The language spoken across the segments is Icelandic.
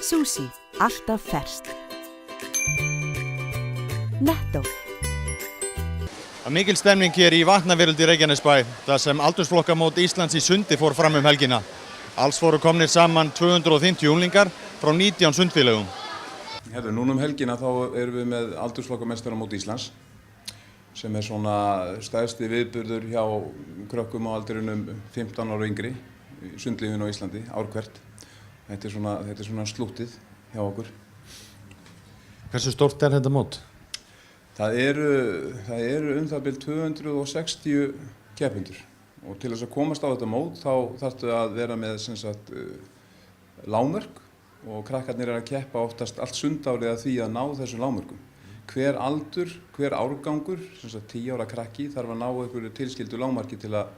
Sushi, alltaf ferskt. Netto. Mikil stemning hér í Vatnaveröld í Reykjanesbæ, þar sem aldursflokkamót Íslands í sundi fór fram helgina. Alls fóru komnir saman 250 unglingar frá 19 sundfélögum. Núna helgina þá erum við með aldursflokkameistaramót Íslands, sem svona stærsti viðburður hjá krökkum á aldrinum 15 ára og yngri í sundlífinu á Íslandi, ár hvert. Þetta er svona slúttið hjá okkur. Hversu stórt er þetta mót? Það eru það bil 260 keppendur og til þess að komast á þetta mót þá þarftu að vera með lágmörk og krakkarnir að keppa oftast allt sundárið að því að ná þessum lágmörkum. Hver aldur, hver árgangur, 10 ára krakki þarf að ná einhverju tilskildu lágmarki til að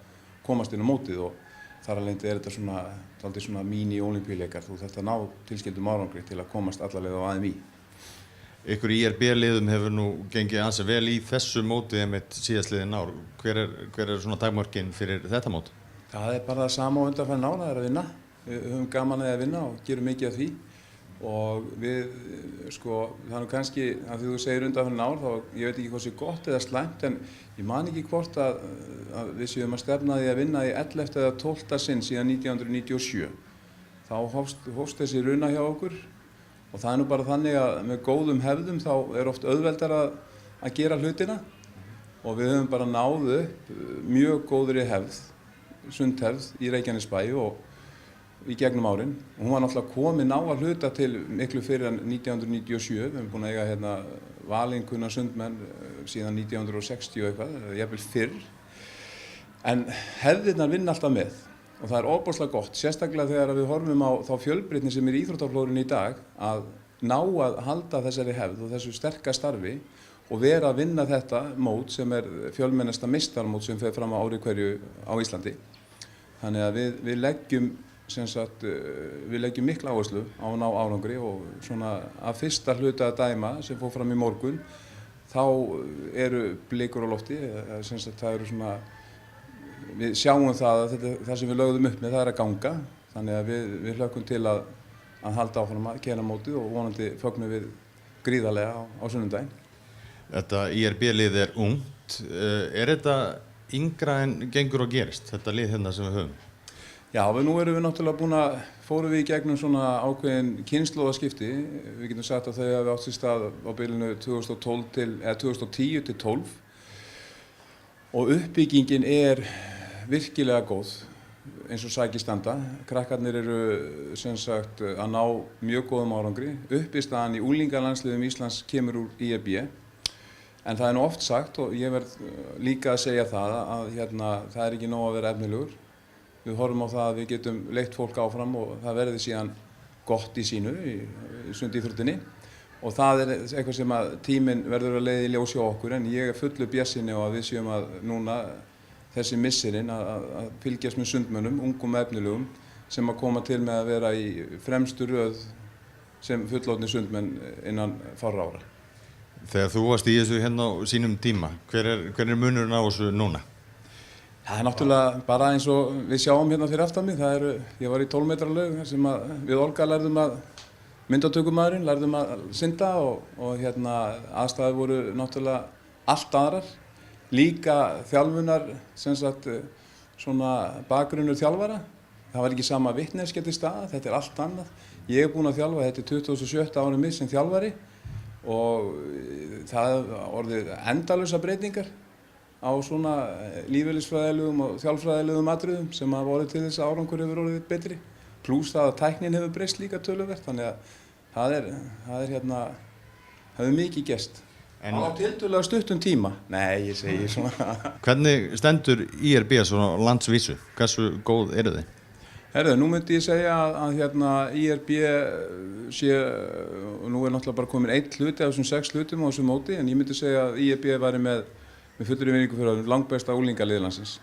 komast inn á mótið og þar alveg er þetta dálítið svona mini-ólympíuleikar. Þú þarft að ná tilskildum árangri til að komast alla leið á AMI. Ykkur IRB-liðum hefur nú gengið ansi vel í þessu móti einmitt síðastliðin ár. Hver er svona takmörkin fyrir þetta mót? Það er bara það sama á undanfarin ár, það er að vinna. Við höfum gaman að vinna og gerum mikið af því. Og við, það er nú kannski, að því þú segir undanfarin ár, þá ég veit ekki hvað sé gott eða slæmt, en ég man ekki hvort að við séum að stefna því að vinna í 11. eða 12. sinn síðan 1997. Þá hófst þessi runa hjá okkur. Og það er nú bara þannig að með góðum hefðum þá er oft auðveldar að gera hlutina og við höfum bara náð upp mjög góðri hefð, sundhefð í Reykjanesbæ og í gegnum árin. Og hún var náttúrulega komin á að hluta til miklu fyrir en 1997, við höfum búin að eiga valinkunna sundmenn síðan 1960 og eitthvað, jafnvel fyrr. En hefðirnar vinna alltaf með. Og það er ofboðslega gott, sérstaklega þegar við horfum á þá fjölbreytni sem er í íþróttaflórunni í dag að ná að halda þessari hefð og þessu sterka starfi og vera að vinna þetta mót sem er fjölmennasta meistarmót sem fer fram á ári hverju á Íslandi. Þannig að við leggjum mikla áherslu á að ná árangri og svona að fyrsta hluta að dæma sem fór fram í morgun þá eru blikur á lofti, það eru svona við sjáum það að það sem við lögðum upp með það er að ganga, þannig að við hlökkum til að halda áfram að keyra mótið og vonandi fögnum við gríðarlega á sunnudaginn. Þetta IRB-lið er ungt. Er þetta yngra en gengur og gerist, þetta lið hérna sem við höfum? Já, nú erum við náttúrulega fórum við í gegnum svona ákveðin kynslóðaskipti. Við getum sagt að þau hafi átt sér stað á bilinu 2010 til 12. Og uppbyggingin er virkilega góð, eins og sakir standa. Krakkarnir eru að ná mjög góðum árangri. Uppistaðan í unglingalandsliðum Íslands kemur úr IRB. En það er nú oft sagt, og ég verð líka að segja það, að það er ekki nóg að vera efnilegur. Við horfum á það að við getum leitt fólk áfram og það verði síðan gott í sínu, í sundíþróttinni. Og það er eitthvað sem að tíminn verður að leiða í ljós hjá okkur, en ég er fullur bjartsýni á að við séum að núna þessi missirinn að fylgjast með sundmönnum, ungum efnilegum, sem að koma til með að vera í fremstu röð sem fullorðnir sundmenn innan fárra ára. Þegar þú varst í þessu hérna á sínum tíma, hver er munurinn á þessu núna? Það er náttúrulega bara eins og við sjáum hérna fyrir aftan mig, ég var í 12 metra laug sem við Olga lærðum að myndatökumaðurinn, lærðum að synda og aðstæður voru náttúrulega allt aðrar. Líka þjálfunar, svona bakgrunnur þjálfara. Það var ekki sama vitneskja til staðar, þetta er allt annað. Ég er búinn að þjálfa, þetta er 27. árið mitt sem þjálfari og það orðið endalausar breytingar á svona lífeðlisfræðilegum og þjálffræðilegum atriðum sem hafa orðið til þess að árangur hefur orðið betri. Plús það að tæknin hefur breyst líka töluvert, þannig að það hefur mikið gerst. Á tiltölulega stuttum tíma. Nei, ég segi svona. Hvernig stendur IRB svona landsvísu? Hversu góð eru þið? Nú myndi ég segja að IRB sé, og nú er náttúrulega bara komin 1 hluti af þessum 6 hlutum á þessu móti, en ég myndi segja að IRB væri með fullri virðingu fyrir langbesta unglingalið landsins.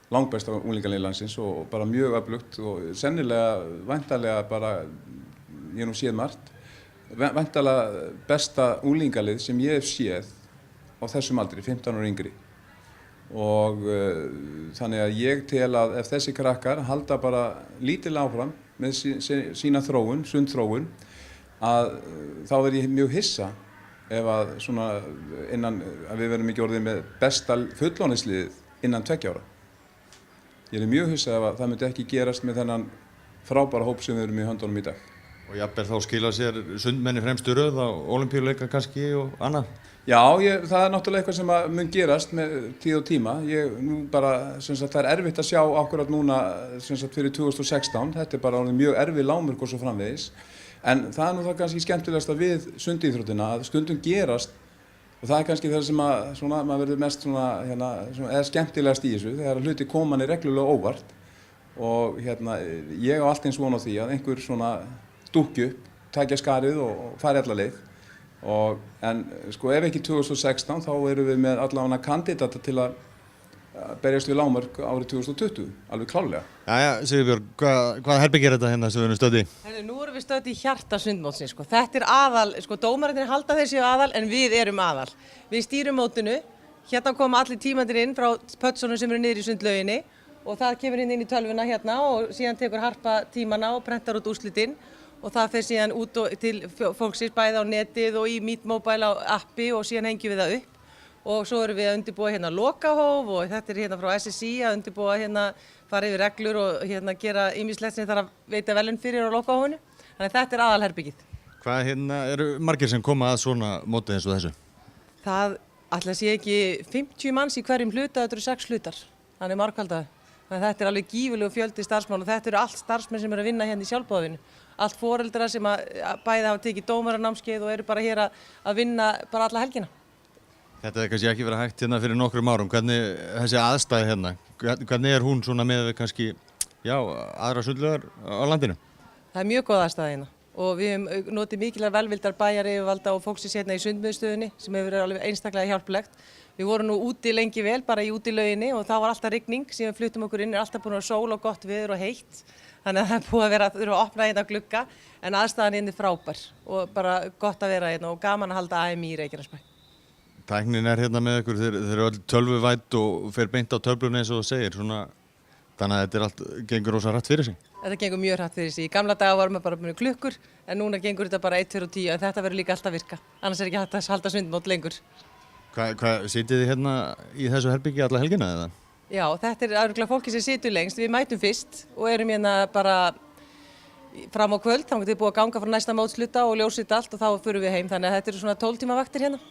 Langbesta unglingalið landsins og bara mjög öflugt og sennilega, væntanlega bara, ég nú séð margt, væntanlega besta unglingalið sem ég hef séð á þessum aldri, 15 ára yngri. Og þannig að ég tel að ef þessi krakkar halda bara lítilega áfram með sína þróun, sundþróun, að þá ég mjög hissa ef að svona að við verðum ekki orðið með besta fullorðinsliðið innan 2 ára. Ég mjög hissa ef að það myndi ekki gerast með þennan frábæra hóp sem við erum í höndunum í dag. Og jafnvel þá skila sér sundmenn í fremstu röð á Ólympíuleika kannski og annað? Já, það náttúrulega eitthvað sem mun gerast með tíð og tíma. Það erfitt að sjá akkurat núna fyrir 2016. Þetta bara mjög erfið lágmörk og svo framvegis. En það nú það kannski skemmtilegasta við sundíþróttina að stundum gerast og það kannski það sem maður verður mest skemmtilegast í þessu þegar hluti koma manni reglulega óvart og ég á allt eins von á því að einhver dúkki upp, tækja skarið og fari alla leið. En sko ef ekki 2016 þá erum við með allavega kandidata til að berjast við lágmörk árið 2020, alveg klárlega. Jæja, Sigurbjörg, hvað herbergi þetta hérna sem við erum stödd í? Nú erum við stödd í hjarta sundmótsins, sko. Þetta aðal, dómararnir halda þessi aðal en við erum aðal. Við stýrum mótinu, hérna koma allir tímarnir inn frá pötsunum sem eru niður í sundlauginni og það kemur inn í tölvuna hérna og síðan tekur Harpa tímana og prentar út úrslitin og það fer síðan út til fólksins bæði á netið og í Meet Mobile á appi og síðan hengjum við það upp. Og svo erum við að undirbúa hérna lokahóf og þetta hérna frá SSI að undirbúa hérna, fara yfir reglur og gera ýmislegt sem þarf að veita velun fyrir á lokahófinu. Þannig að þetta aðalherbergið. Hvað eru margir sem koma að svona móti eins og þessu? Það ætla sé ekki 50 manns í hverjum hluta, þetta eru 6 hlutar. Þannig margfaldaði. Þannig að þetta alveg gífurlegur fjöldi starfsmanna og þetta eru allt starfsmenn sem eru að vinna hérna í sjálfboðavinnu. Allt foreldrar sem bæði hafa tekið dómaranámskeið og eru bara hér að vinna bara alla helgina. Þetta kannski ekki verið hægt hérna fyrir nokkrum árum. Hvernig þessi aðstæði hérna, hvernig hún svona með kannski, aðra sundlaugar á landinu? Það mjög góð aðstæða hérna og við höfum notið mikilvæg velvildar bæjaryfirvalda og fólksins hérna í sundmiðstöðinni sem hefur verið alveg einstaklega hjálplegt. Við vorum nú úti lengi vel, bara í útilauginni og það var alltaf rigning, síðan fluttum okkur inn, alltaf búin að vera sól og gott veður og heitt. Þannig að það búið að þurfa að opna hérna glugga en aðstæðan hérna frábær og bara gott að vera hérna og gaman að halda AMI í Reykjanesbæ. Tæknin hérna með ykkur, þeir eru öll tölvuvædd og fer beint á töflunni eins og þú segir, þannig að þetta gengur rosa hratt fyrir sig. Þetta gengur mjög hratt fyrir sig. Í gamla daga varum við bara með klukkur, en núna gengur þetta bara 1, 2 og 10, en þetta verður líka alltaf virka. Annars ekki hægt að halda sundmót lengur. Hvað sitjið þið hérna í þessu herbyggi alla helgina eða? Já, þetta örugglega fólki sem situr lengst. Við mætum fyrst og erum hérna bara fram á kvöld, þá getum við búið að ganga frá næsta mótsluta og ljósið allt og þá förum við heim. Þannig að þetta eru svona 12 tíma vaktir hérna.